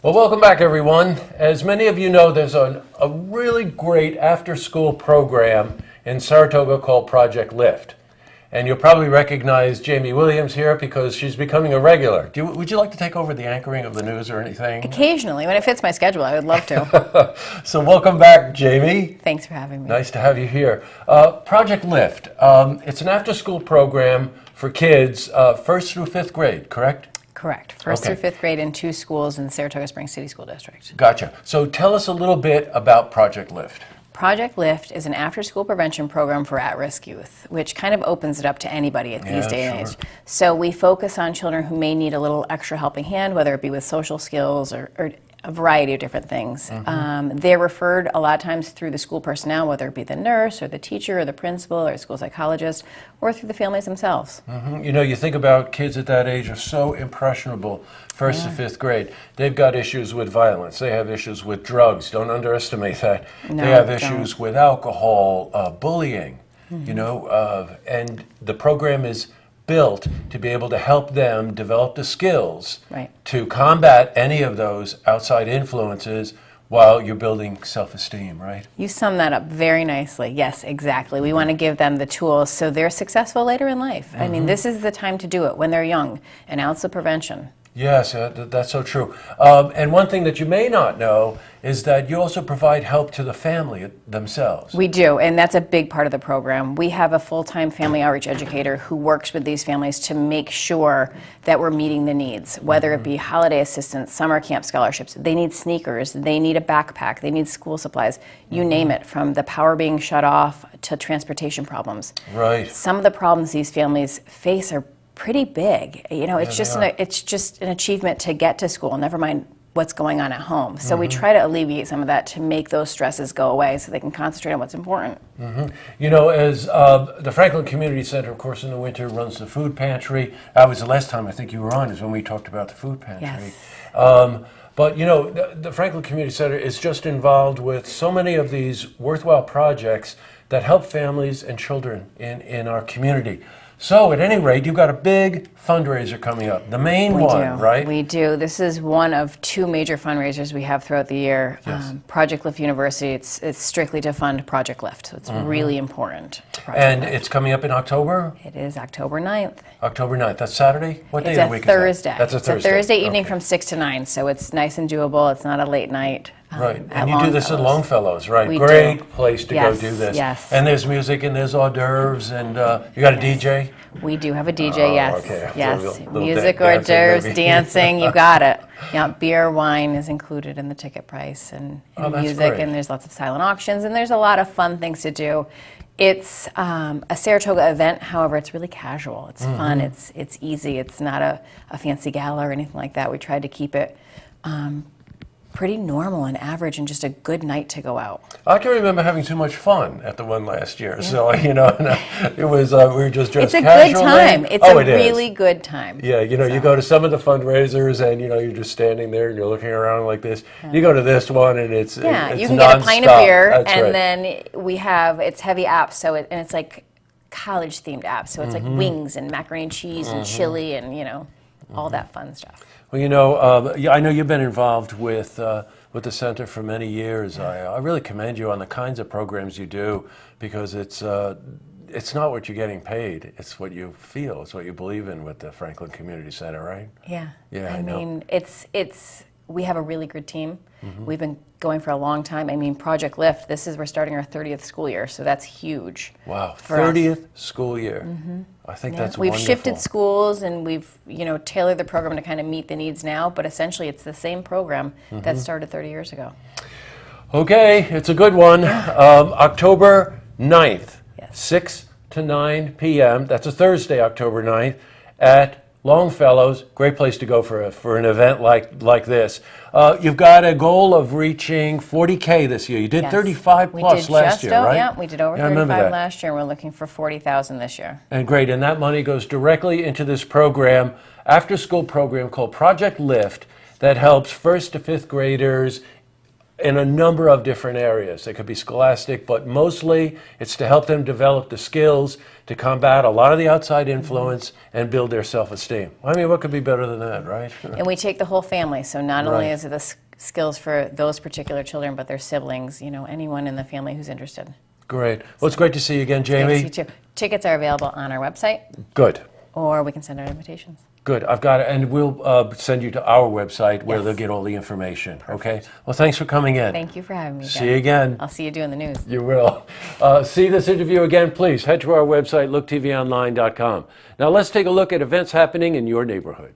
Well, welcome back, everyone. As many of you know, there's a really great after-school program in Saratoga called Project Lift. And you'll probably recognize Jamie Williams here because she's becoming a regular. Would you like to take over the anchoring of the news or anything? Occasionally. When it fits my schedule, I would love to. So welcome back, Jamie. Thanks for having me. Nice to have you here. Project Lift. It's an after-school program for kids 1st through 5th grade, correct? Correct. First through 5th grade in 2 schools in the Saratoga Springs City School District. Gotcha. So tell us a little bit about Project Lift. Project Lift is an after-school prevention program for at-risk youth, which kind of opens it up to anybody at these day and age. So we focus on children who may need a little extra helping hand, whether it be with social skills or a variety of different things. They're referred a lot of times through the school personnel, whether it be the nurse or the teacher or the principal or a school psychologist, or through the families themselves. You know, you think about kids at that age are so impressionable, 1st to 5th grade. They've got issues with violence. They have issues with drugs. Don't underestimate that. No, they have issues with alcohol, bullying, you know, and the program is built to be able to help them develop the skills to combat any of those outside influences while you're building self-esteem, right? You sum that up very nicely. Yes, exactly. We want to give them the tools so they're successful later in life. I mean, this is the time to do it when they're young, an ounce of prevention. Yes, that's so true. And one thing that you may not know is that you also provide help to the family themselves. We do, and that's a big part of the program. We have a full-time family outreach educator who works with these families to make sure that we're meeting the needs, whether it be holiday assistance, summer camp scholarships. They need sneakers, they need a backpack, they need school supplies, you name it, from the power being shut off to transportation problems. Right. Some of the problems these families face are pretty big. You know, it's just an achievement to get to school, never mind what's going on at home. So we try to alleviate some of that to make those stresses go away so they can concentrate on what's important. You know, as the Franklin Community Center, of course, in the winter runs the food pantry. That was the last time I think you were on is when we talked about the food pantry. Yes. But, you know, the Franklin Community Center is just involved with so many of these worthwhile projects that help families and children in our community. So, at any rate, you've got a big fundraiser coming up, the main one, right? We do. This is one of 2 major fundraisers we have throughout the year. Yes. Project Lift University, it's strictly to fund Project Lift, so it's really important. And it's coming up in October? It is October 9th. October 9th. That's Saturday? What day It's of the a week Thursday. is that? That's a Thursday. It's a Thursday evening from 6 to 9, so it's nice and doable. It's not a late night. Right, and you do this at Longfellows, right? We Great do. place to go do this. Yes. And there's music and there's hors d'oeuvres and you got a DJ? We do have a DJ, yes. Okay. Yes, Little music, hors dancing, d'oeuvres, maybe. dancing, you got it. Yeah, beer, wine is included in the ticket price and that's music, great. and there's lots of silent auctions, and there's a lot of fun things to do. It's a Saratoga event, however, it's really casual. It's fun, it's easy, it's not a fancy gala or anything like that. We tried to keep it pretty normal and average and just a good night to go out. I can remember having too much fun at the one last year. So, you know, it was, we were just dressed casually. It's a good time. It's a really good time. Yeah, you know, you go to some of the fundraisers and, you know, you're just standing there and you're looking around like this. You go to this one and it's you can nonstop. get a pint of beer. That's and right. then we have, it's heavy apps, so and it's like college themed apps. So it's like wings and macaroni and cheese and chili and, you know, all that fun stuff. Well, you know, I know you've been involved with the center for many years. I really commend you on the kinds of programs you do because it's not what you're getting paid. It's what you feel. It's what you believe in with the Franklin Community Center, right? Yeah. Yeah, I mean, we have a really good team. We've been going for a long time. I mean, Project Lift, we're starting our 30th school year, so that's huge. Wow, 30th school year. I think that's We've wonderful. shifted schools and we've, you know, tailored the program to kind of meet the needs now, but essentially it's the same program that started 30 years ago. Okay, it's a good one. October 9th, Yes. 6 to 9 p.m. That's a Thursday, October 9th, at Longfellows. Great place to go for an event like this. You've got a goal of reaching 40K this year. You did 35 plus last year, right? Yeah, we did over I remember 35 that. last year. We're looking for 40,000 this year. And great, and that money goes directly into this program, after-school program called Project Lift, that helps 1st to 5th graders in a number of different areas. They could be scholastic, but mostly it's to help them develop the skills to combat a lot of the outside influence and build their self-esteem. I mean, what could be better than that, right? And we take the whole family, so not only is it the skills for those particular children, but their siblings, you know, anyone in the family who's interested. Great. Well, it's great to see you again, Jamie. Thanks, you too. Tickets are available on our website. Good. Or we can send out invitations. Good. I've got it, and we'll send you to our website where they'll get all the information. Perfect. Okay. Well, thanks for coming in. Thank you for having me. See you again. I'll see you doing the news. You will. See this interview again, please. Head to our website, looktvonline.com. Now let's take a look at events happening in your neighborhood.